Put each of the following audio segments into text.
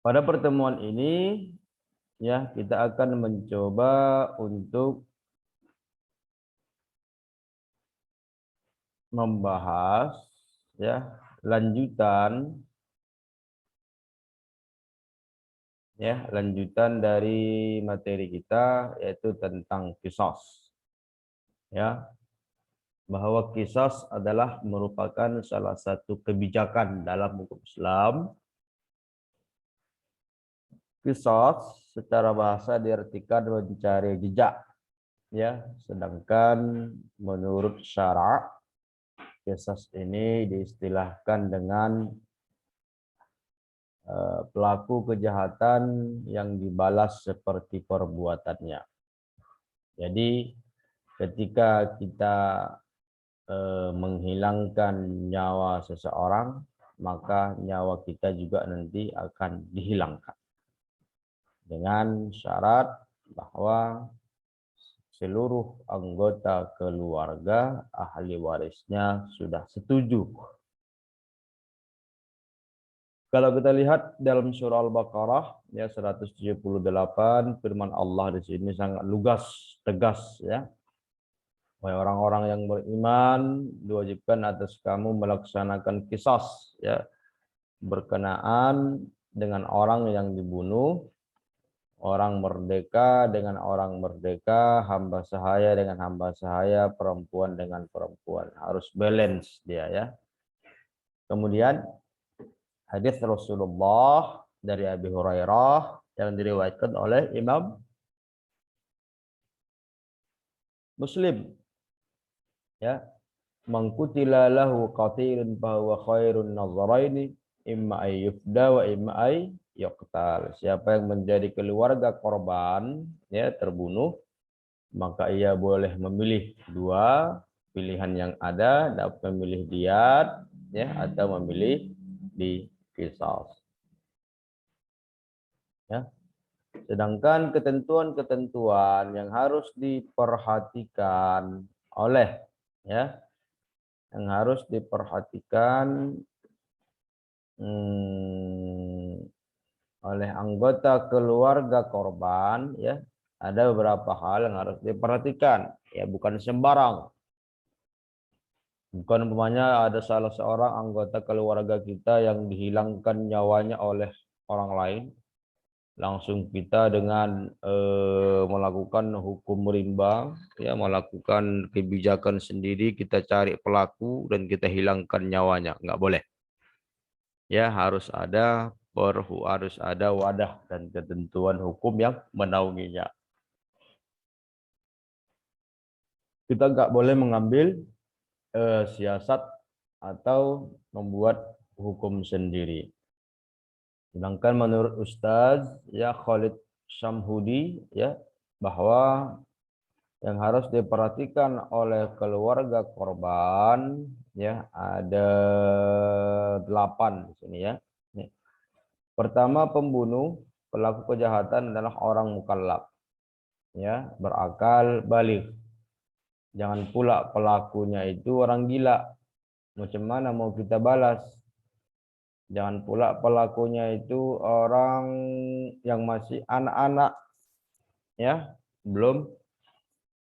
Pada pertemuan ini ya kita akan mencoba untuk membahas ya lanjutan dari materi kita, yaitu tentang qisas, ya, bahwa qisas adalah merupakan salah satu kebijakan dalam hukum Islam. Qisas secara bahasa diartikan mencari jejak, ya, sedangkan menurut syara qisas ini diistilahkan dengan pelaku kejahatan yang dibalas seperti perbuatannya. Jadi ketika kita menghilangkan nyawa seseorang, maka nyawa kita juga nanti akan dihilangkan. Dengan syarat bahwa seluruh anggota keluarga ahli warisnya sudah setuju. Kalau kita lihat dalam surah Al-Baqarah ya 178, firman Allah di sini sangat lugas, tegas, ya. Wahai orang-orang yang beriman, diwajibkan atas kamu melaksanakan qisas, ya, berkenaan dengan orang yang dibunuh, orang merdeka dengan orang merdeka, hamba sahaya dengan hamba sahaya, perempuan dengan perempuan. Harus balance dia, ya. Kemudian hadis Rasulullah dari Abi Hurairah yang diriwayatkan oleh Imam Muslim, ya, mangkutila lahu qatilun bahwa khairun nazaraini imma ay yufda wa imma ay yuqtal. Siapa yang menjadi keluarga korban, ya, terbunuh, maka ia boleh memilih dua pilihan yang ada, dapat memilih diat, ya, atau memilih di qisas, ya. Sedangkan ketentuan-ketentuan yang harus diperhatikan oleh, ya, yang harus diperhatikan oleh anggota keluarga korban, ya, ada beberapa hal yang harus diperhatikan, ya, bukan sembarang. Bukan umpamanya ada salah seorang anggota keluarga kita yang dihilangkan nyawanya oleh orang lain, langsung kita dengan melakukan hukum rimba, ya, melakukan kebijakan sendiri, kita cari pelaku dan kita hilangkan nyawanya, nggak boleh. Ya, harus ada wadah dan ketentuan hukum yang menaunginya. Kita nggak boleh mengambil siasat atau membuat hukum sendiri. Sedangkan menurut Ustaz, ya, Khalid Syamhudi, ya, bahwa yang harus diperhatikan oleh keluarga korban, ya, ada 8 di sini, ya. Pertama, pembunuh, pelaku kejahatan adalah orang mukallaf, ya, berakal balik. Jangan pula pelakunya itu orang gila. Macam mana mau kita balas? Jangan pula pelakunya itu orang yang masih anak-anak, ya, belum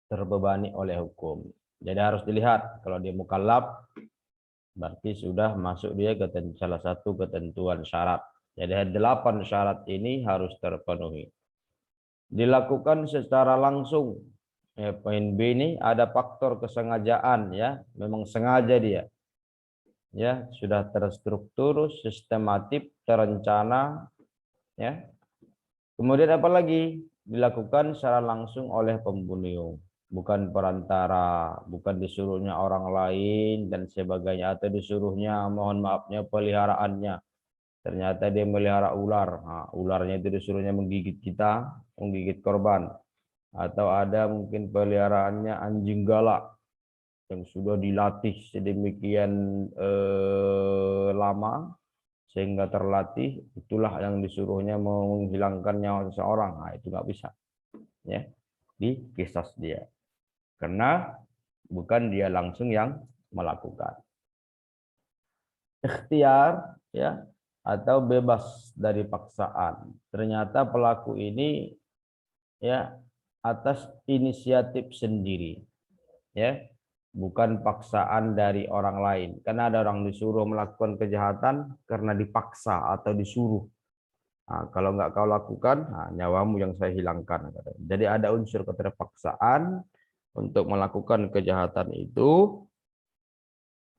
terbebani oleh hukum. Jadi harus dilihat, kalau dia mukallaf berarti sudah masuk dia ke salah satu ketentuan syarat. Jadi 8 syarat ini harus terpenuhi. Dilakukan secara langsung. Ya, poin B ini ada faktor kesengajaan, ya, memang sengaja dia, ya, sudah terstruktur, sistematik, terencana, ya. Kemudian apa lagi? Dilakukan secara langsung oleh pembunuh, bukan perantara, bukan disuruhnya orang lain dan sebagainya, atau disuruhnya, mohon maafnya, peliharaannya. Ternyata dia melihara ular. Nah, ularnya itu disuruhnya menggigit kita, menggigit korban. Atau ada mungkin peliharaannya anjing galak yang sudah dilatih sedemikian lama sehingga terlatih, itulah yang disuruhnya menghilangkan nyawa seseorang. Nah, itu nggak bisa, ya, di qisas dia, karena bukan dia langsung yang melakukan. Ikhtiar, ya, atau bebas dari paksaan. Ternyata pelaku ini ya atas inisiatif sendiri, ya, bukan paksaan dari orang lain. Karena ada orang disuruh melakukan kejahatan karena dipaksa atau disuruh. Nah, kalau nggak kau lakukan, nah, nyawamu yang saya hilangkan. Jadi ada unsur keterpaksaan untuk melakukan kejahatan itu.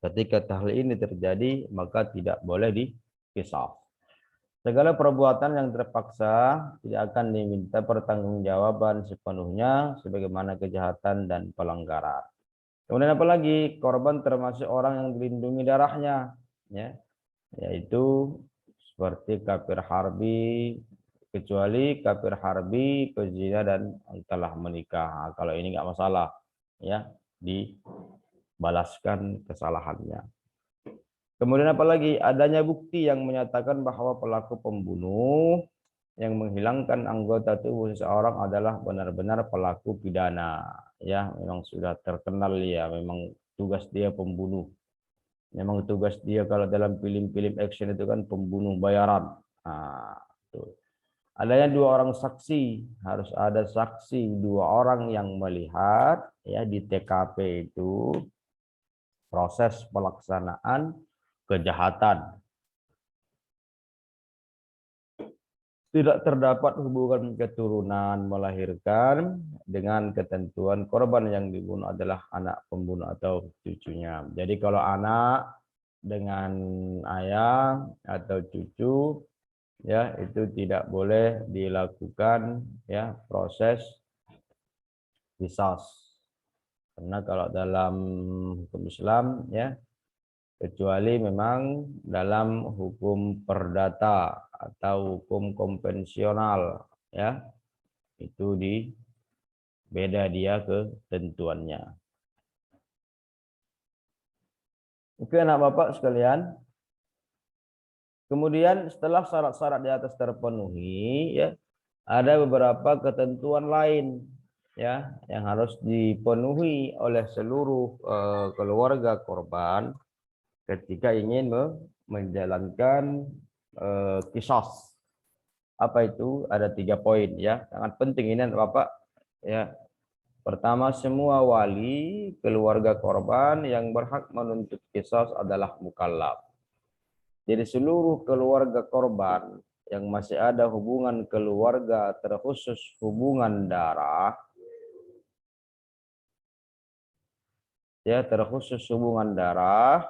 Ketika hal ini terjadi, maka tidak boleh dikisah. Segala perbuatan yang terpaksa tidak akan diminta pertanggungjawaban sepenuhnya sebagaimana kejahatan dan pelanggaran. Kemudian apalagi korban termasuk orang yang dilindungi darahnya, ya, yaitu seperti kafir harbi, kecuali kafir harbi, pezina dan telah menikah. Nah, kalau ini nggak masalah, ya, dibalaskan kesalahannya. Kemudian apalagi adanya bukti yang menyatakan bahwa pelaku pembunuh yang menghilangkan anggota tubuh seseorang adalah benar-benar pelaku pidana, ya, memang sudah terkenal, ya, memang tugas dia pembunuh. Memang tugas dia kalau dalam film-film action itu kan pembunuh bayaran. Nah, tuh. Adanya 2 orang saksi, harus ada saksi 2 orang yang melihat, ya, di TKP itu proses pelaksanaan kejahatan. Tidak terdapat hubungan keturunan melahirkan dengan ketentuan korban yang dibunuh adalah anak pembunuh atau cucunya. Jadi kalau anak dengan ayah atau cucu, ya, itu tidak boleh dilakukan, ya, proses qisas. Karena kalau dalam hukum Islam, ya, kecuali memang dalam hukum perdata atau hukum konvensional, ya, itu beda dia ketentuannya. Oke, anak bapak sekalian, kemudian setelah syarat-syarat di atas terpenuhi, ya, ada beberapa ketentuan lain, ya, yang harus dipenuhi oleh seluruh keluarga korban ketika ingin menjalankan qisas. Apa itu? Ada 3 poin, ya, sangat penting ini Bapak, ya. Pertama, semua wali keluarga korban yang berhak menuntut qisas adalah mukallaf. Jadi seluruh keluarga korban yang masih ada hubungan keluarga, terkhusus hubungan darah, ya, terkhusus hubungan darah,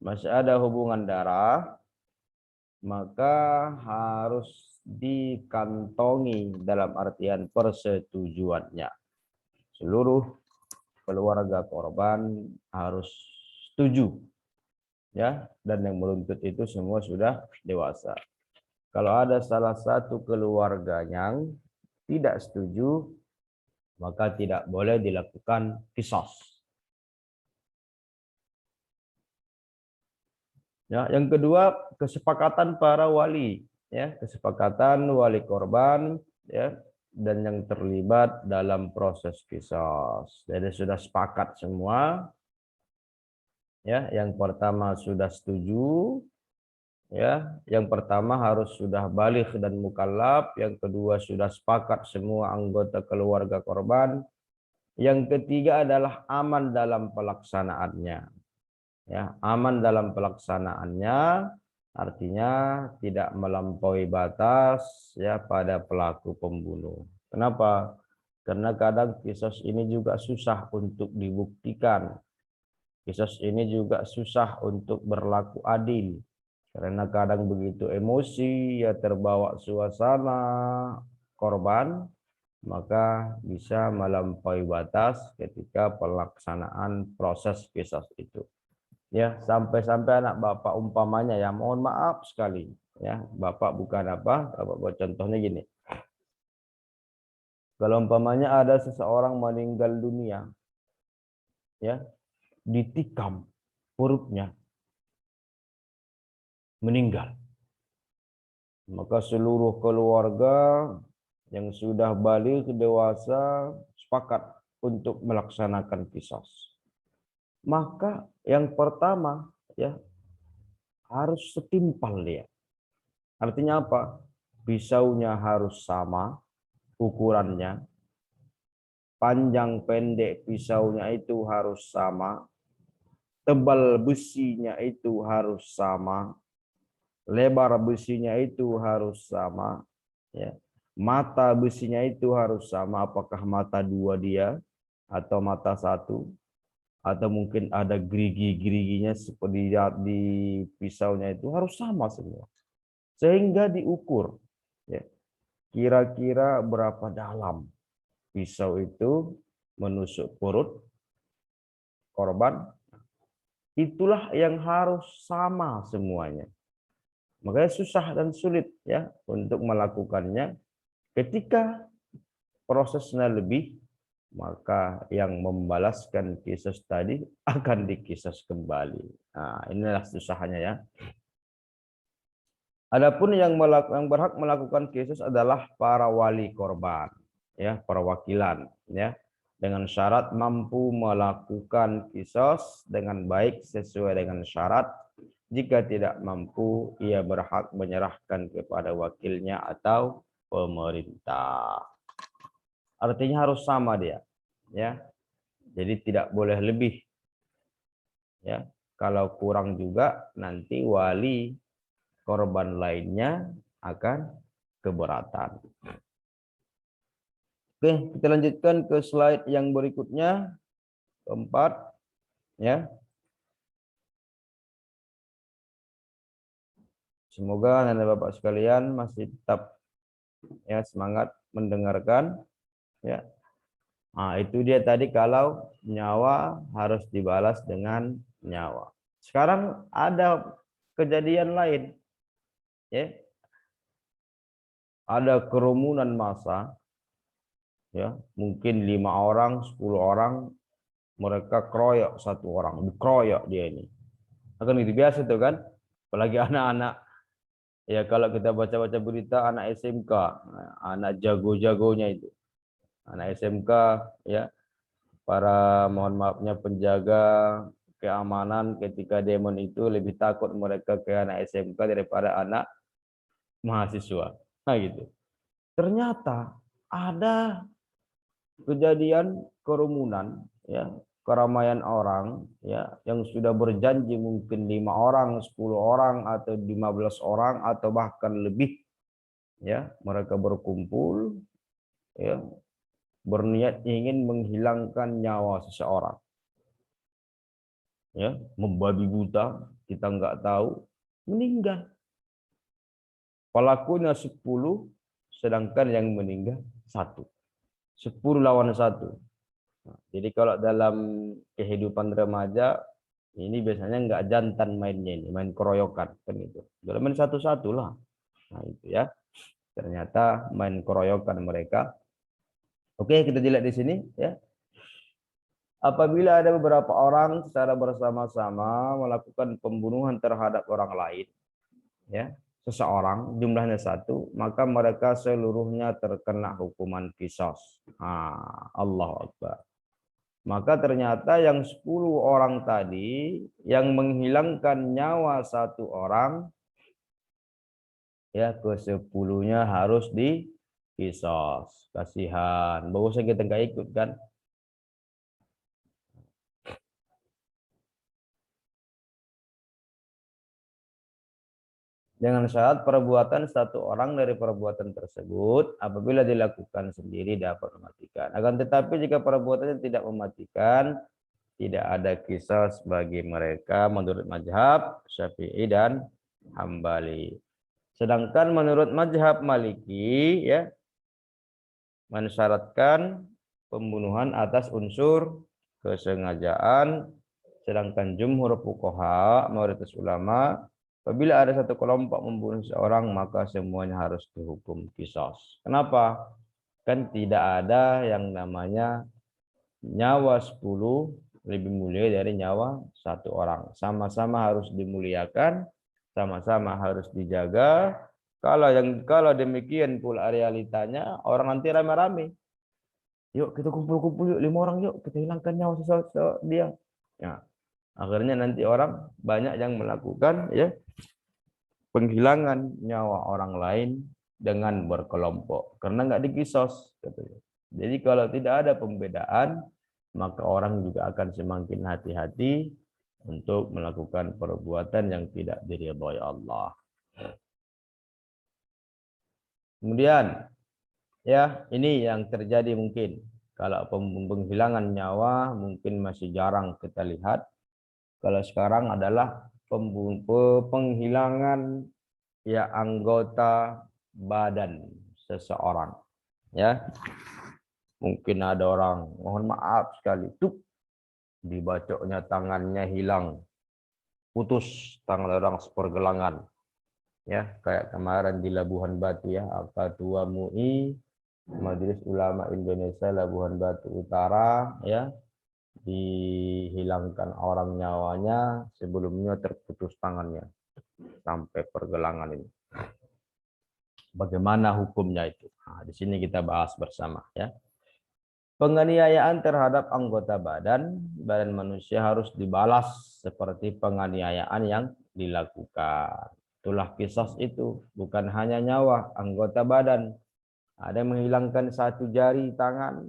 masih ada hubungan darah, maka harus dikantongi dalam artian persetujuannya. Seluruh keluarga korban harus setuju, ya, dan yang menuntut itu semua sudah dewasa. Kalau ada salah satu keluarga yang tidak setuju, maka tidak boleh dilakukan qisas. Ya, yang kedua, kesepakatan para wali, ya, kesepakatan wali korban, ya, dan yang terlibat dalam proses qisas. Jadi sudah sepakat semua, ya. Yang pertama sudah setuju, ya. Yang pertama harus sudah baligh dan mukallaf, yang kedua sudah sepakat semua anggota keluarga korban, yang ketiga adalah aman dalam pelaksanaannya. Ya, aman dalam pelaksanaannya artinya tidak melampaui batas, ya, pada pelaku pembunuh. Kenapa? Karena kadang qisas ini juga susah untuk dibuktikan. Qisas ini juga susah untuk berlaku adil. Karena kadang begitu emosi, ya, terbawa suasana korban, maka bisa melampaui batas ketika pelaksanaan proses qisas itu. Ya, sampai-sampai anak bapak umpamanya, ya, mohon maaf sekali, ya, bapak bukan apa, bapak buat contohnya gini. Kalau umpamanya ada seseorang meninggal dunia, ya, ditikam perutnya, meninggal, maka seluruh keluarga yang sudah balik dewasa sepakat untuk melaksanakan qisas. Maka yang pertama, ya, harus setimpal dia. Artinya apa? Pisaunya harus sama ukurannya, panjang pendek pisaunya itu harus sama, tebal besinya itu harus sama, lebar besinya itu harus sama, ya. Mata besinya itu harus sama, apakah mata dua dia atau mata satu, atau mungkin ada gerigi-geriginya seperti di pisaunya itu harus sama semua. Sehingga diukur, ya, kira-kira berapa dalam pisau itu menusuk perut korban, itulah yang harus sama semuanya. Makanya susah dan sulit ya untuk melakukannya. Ketika prosesnya lebih, maka yang membalaskan kisos tadi akan dikisos kembali. Nah, inilah susahnya ya. Adapun yang berhak melakukan kisos adalah para wali korban, ya, perwakilan, ya, dengan syarat mampu melakukan kisos dengan baik sesuai dengan syarat. Jika tidak mampu, ia berhak menyerahkan kepada wakilnya atau pemerintah. Artinya harus sama dia, ya. Jadi tidak boleh lebih, ya. Kalau kurang juga nanti wali korban lainnya akan keberatan. Oke, kita lanjutkan ke slide yang berikutnya, keempat, ya. Semoga anak Bapak sekalian masih tetap ya semangat mendengarkan, ya. Nah, itu dia tadi kalau nyawa harus dibalas dengan nyawa. Sekarang ada kejadian lain, ya. Ada kerumunan massa, ya, mungkin 5 orang, 10 orang, mereka keroyok satu orang, dikeroyok dia ini. Akan itu biasa tuh kan, apalagi anak-anak. Ya kalau kita baca-baca berita anak SMK, anak jago-jagonya itu, anak SMK, ya, para mohon maafnya penjaga keamanan ketika demo itu lebih takut mereka ke anak SMK daripada anak mahasiswa. Nah gitu. Ternyata ada kejadian kerumunan, ya, keramaian orang, ya, yang sudah berjanji mungkin 5 orang, 10 orang atau 15 orang atau bahkan lebih, ya, mereka berkumpul, ya, berniat ingin menghilangkan nyawa seseorang, ya, membabi buta, kita nggak tahu, meninggal. Pelakunya 10, sedangkan yang meninggal 1. 10 lawan 1. Jadi kalau dalam kehidupan remaja ini biasanya nggak jantan mainnya ini, main keroyokan kan itu. Dalam main satu-satu lah. Nah itu ya. Ternyata main keroyokan mereka. Oke, kita lihat di sini ya. Apabila ada beberapa orang secara bersama-sama melakukan pembunuhan terhadap orang lain, ya, seseorang jumlahnya 1, maka mereka seluruhnya terkena hukuman qisas. Allahu Akbar. Maka ternyata yang 10 orang tadi yang menghilangkan nyawa 1 orang, ya, ke-10-nya harus diqisas. Kasihan. Bagusnya kita nggak ikut kan. Dengan syarat perbuatan 1 orang dari perbuatan tersebut apabila dilakukan sendiri dapat mematikan. Akan tetapi jika perbuatannya tidak mematikan, tidak ada qisas bagi mereka menurut mazhab Syafi'i dan Hambali. Sedangkan menurut mazhab Maliki, ya, mensyaratkan pembunuhan atas unsur kesengajaan, sedangkan jumhur fuqaha, mayoritas ulama, apabila ada 1 kelompok membunuh seorang maka semuanya harus dihukum qisas. Kenapa? Kan tidak ada yang namanya nyawa 10 lebih mulia dari nyawa 1 orang. Sama-sama harus dimuliakan, sama-sama harus dijaga. Kalau demikian pula realitanya, orang nanti rame-rame. Yuk kita kumpul-kumpul yuk 5 orang yuk, kita hilangkan nyawa dia. Ya. Akhirnya nanti orang banyak yang melakukan ya penghilangan nyawa orang lain dengan berkelompok karena nggak dikisos katanya. Jadi kalau tidak ada pembedaan, maka orang juga akan semakin hati-hati untuk melakukan perbuatan yang tidak diridhai Allah. Kemudian ya ini yang terjadi mungkin kalau penghilangan nyawa mungkin masih jarang kita lihat. Kalau sekarang adalah penghilangan ya anggota badan seseorang ya. Mungkin ada orang mohon maaf sekali tuh dibacoknya tangannya hilang, putus tangan orang sepergelangan ya, kayak kemarin di Labuhan Batu ya, Ketua MUI Majelis Ulama Indonesia Labuhan Batu Utara ya, dihilangkan orang nyawanya, sebelumnya terputus tangannya sampai pergelangan ini. Bagaimana hukumnya itu? Nah, di sini kita bahas bersama ya. Penganiayaan terhadap anggota badan manusia harus dibalas seperti penganiayaan yang dilakukan. Itulah kisos itu, bukan hanya nyawa, anggota badan. Ada yang menghilangkan satu jari tangan,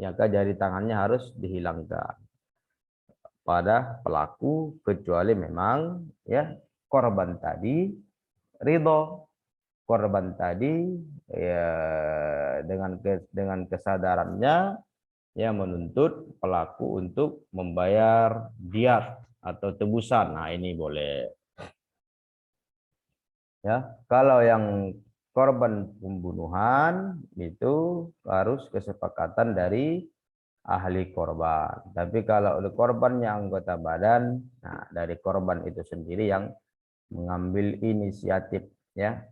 maka jari tangannya harus dihilangkan pada pelaku kecuali memang ya korban tadi ridho, korban tadi ya dengan kesadarannya ya menuntut pelaku untuk membayar diat atau tebusan. Nah, ini boleh. Ya, kalau yang korban pembunuhan itu harus kesepakatan dari ahli korban. Tapi kalau korbannya anggota badan, nah dari korban itu sendiri yang mengambil inisiatif ya.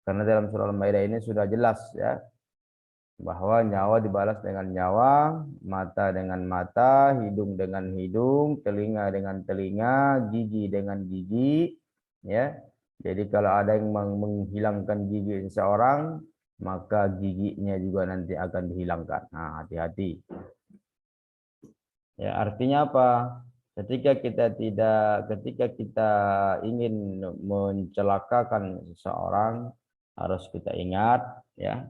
Karena dalam surah Al-Maidah ini sudah jelas ya bahwa nyawa dibalas dengan nyawa, mata dengan mata, hidung dengan hidung, telinga dengan telinga, gigi dengan gigi, ya. Jadi kalau ada yang menghilangkan gigi seseorang, maka giginya juga nanti akan dihilangkan. Nah, hati-hati. Ya, artinya apa? Ketika kita ingin mencelakakan seseorang, harus kita ingat, ya,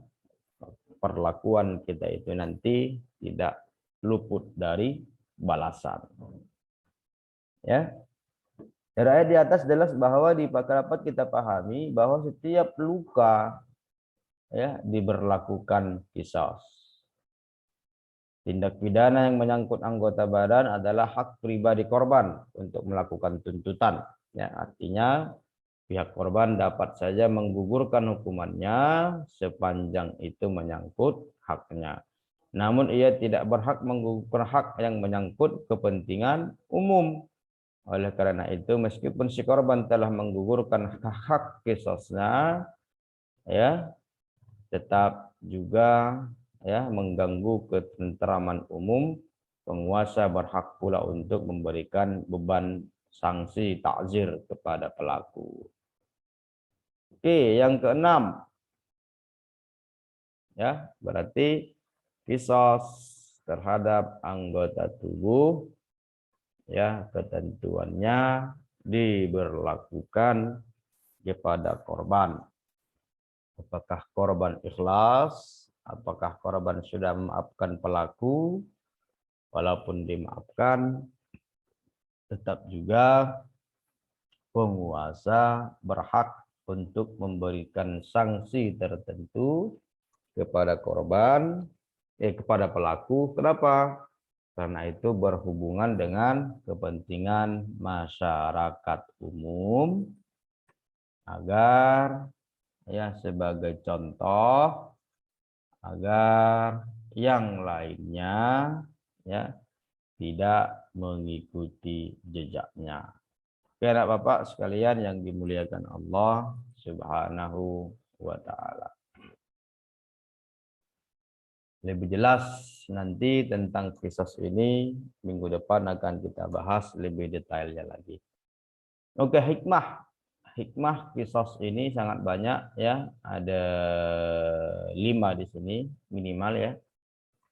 perlakuan kita itu nanti tidak luput dari balasan. Ya. Dari ayat di atas jelas bahwa dapat kita pahami bahwa setiap luka ya diberlakukan kisos. Tindak pidana yang menyangkut anggota badan adalah hak pribadi korban untuk melakukan tuntutan. Ya, artinya pihak korban dapat saja menggugurkan hukumannya sepanjang itu menyangkut haknya. Namun ia tidak berhak menggugurkan hak yang menyangkut kepentingan umum. Oleh karena itu, meskipun si korban telah menggugurkan hak kisosnya, ya, tetap juga ya mengganggu ketentraman umum. Penguasa berhak pula untuk memberikan beban sanksi takzir kepada pelaku. Oke, yang keenam, ya berarti kisos terhadap anggota tubuh, ya ketentuannya diberlakukan kepada korban. Apakah korban ikhlas? Apakah korban sudah memaafkan pelaku? Walaupun dimaafkan, tetap juga penguasa berhak untuk memberikan sanksi tertentu kepada korban, kepada pelaku. Kenapa? Karena itu berhubungan dengan kepentingan masyarakat umum, agar ya sebagai contoh agar yang lainnya ya tidak mengikuti jejaknya. Oke, anak bapak sekalian yang dimuliakan Allah Subhanahu wa ta'ala. Lebih jelas nanti tentang kisos ini minggu depan akan kita bahas lebih detailnya lagi. Oke, hikmah kisos ini sangat banyak ya, ada 5 di sini minimal ya.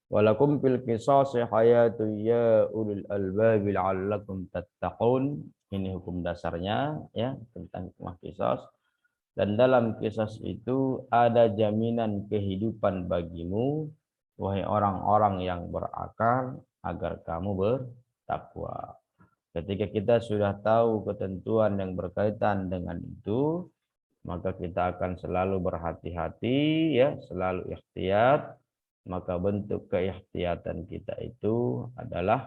Walakum fil qisasi hayatu ya ulul albab la'allakum tattaqun. Ini hukum dasarnya ya tentang hikmah qisas. Dan dalam qisas itu ada jaminan kehidupan bagimu wahai orang-orang yang berakal agar kamu bertakwa. Ketika kita sudah tahu ketentuan yang berkaitan dengan itu, maka kita akan selalu berhati-hati ya, selalu ikhtiyat. Maka bentuk keihtiyatan kita itu adalah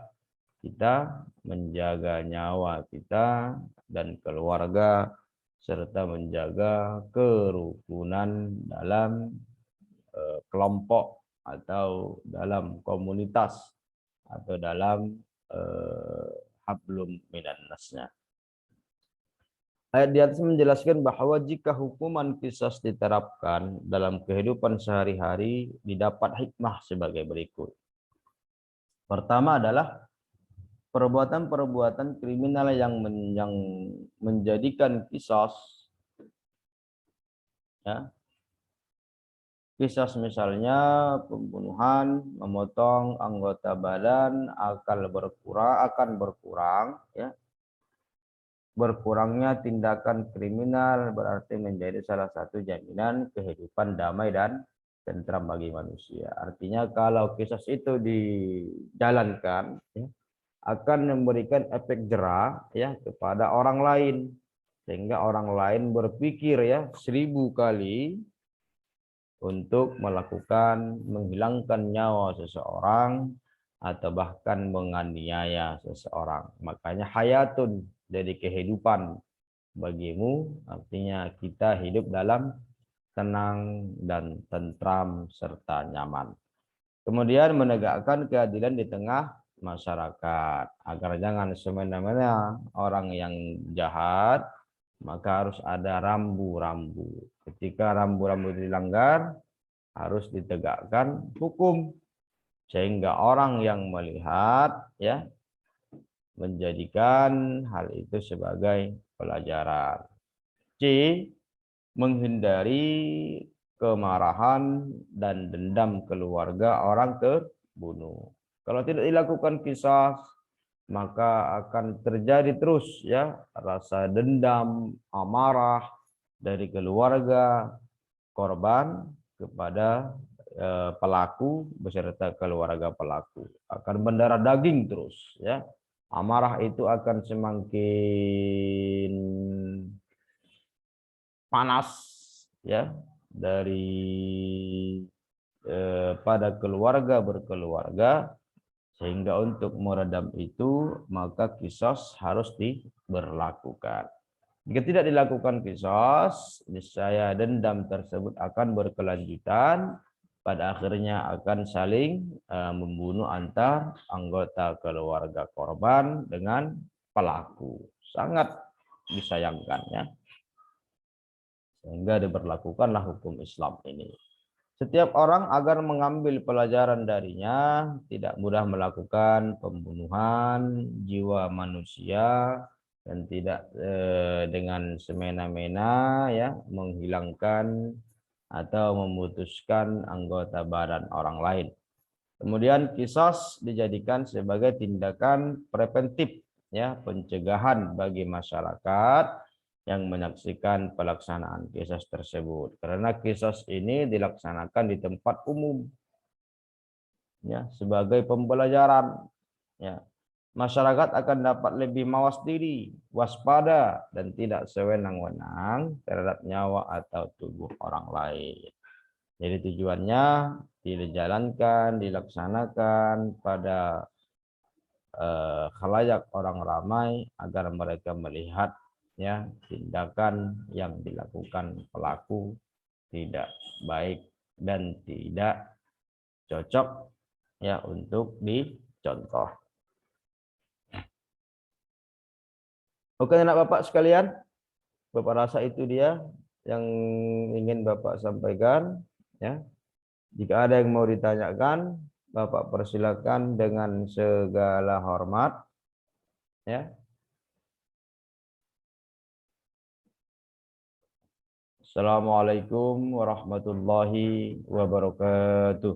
kita menjaga nyawa kita dan keluarga serta menjaga kerukunan dalam kelompok atau dalam komunitas atau dalam hablum minan nasnya. Ayat di atas menjelaskan bahwa jika hukuman qisas diterapkan dalam kehidupan sehari-hari didapat hikmah sebagai berikut. Pertama adalah perbuatan-perbuatan kriminal yang menjadikan qisas ya. Qisas misalnya pembunuhan, memotong anggota badan akan berkurang ya. Berkurangnya tindakan kriminal berarti menjadi salah satu jaminan kehidupan damai dan tentram bagi manusia. Artinya kalau qisas itu dijalankan ya, akan memberikan efek jera ya kepada orang lain sehingga orang lain berpikir ya 1000 kali untuk melakukan menghilangkan nyawa seseorang atau bahkan menganiaya seseorang. Makanya hayatun jadi kehidupan bagimu, artinya kita hidup dalam tenang dan tentram serta nyaman. Kemudian menegakkan keadilan di tengah masyarakat agar jangan semena-mena orang yang jahat, maka harus ada rambu-rambu. Ketika rambu-rambu dilanggar harus ditegakkan hukum sehingga orang yang melihat ya menjadikan hal itu sebagai pelajaran. C. Menghindari kemarahan dan dendam keluarga orang terbunuh. Kalau tidak dilakukan qisas, maka akan terjadi terus ya rasa dendam, amarah dari keluarga korban kepada pelaku beserta keluarga pelaku. Akan mendarah daging terus ya. Amarah itu akan semakin panas ya dari pada keluarga berkeluarga sehingga untuk meredam itu maka qisas harus diberlakukan. Jika tidak dilakukan qisas, niscaya dendam tersebut akan berkelanjutan pada akhirnya akan saling membunuh antar anggota keluarga korban dengan pelaku. Sangat disayangkan ya. Sehingga diberlakukanlah hukum Islam ini. Setiap orang agar mengambil pelajaran darinya tidak mudah melakukan pembunuhan jiwa manusia dan tidak dengan semena-mena ya menghilangkan atau memutuskan anggota badan orang lain. Kemudian qisas dijadikan sebagai tindakan preventif ya, pencegahan bagi masyarakat yang menyaksikan pelaksanaan qisas tersebut. Karena qisas ini dilaksanakan di tempat umum ya sebagai pembelajaran ya. Masyarakat akan dapat lebih mawas diri, waspada dan tidak sewenang-wenang terhadap nyawa atau tubuh orang lain. Jadi tujuannya dijalankan, dilaksanakan pada khalayak orang ramai agar mereka melihat ya tindakan yang dilakukan pelaku tidak baik dan tidak cocok ya untuk dicontoh. Oke anak Bapak sekalian, Bapak rasa itu dia yang ingin Bapak sampaikan ya. Jika ada yang mau ditanyakan, Bapak persilakan dengan segala hormat ya. Assalamualaikum warahmatullahi wabarakatuh.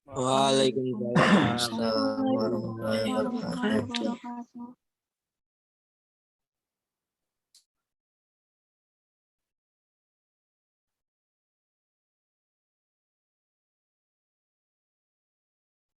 Waalaikumsalam. Assalamualaikum warahmatullahi wabarakatuh.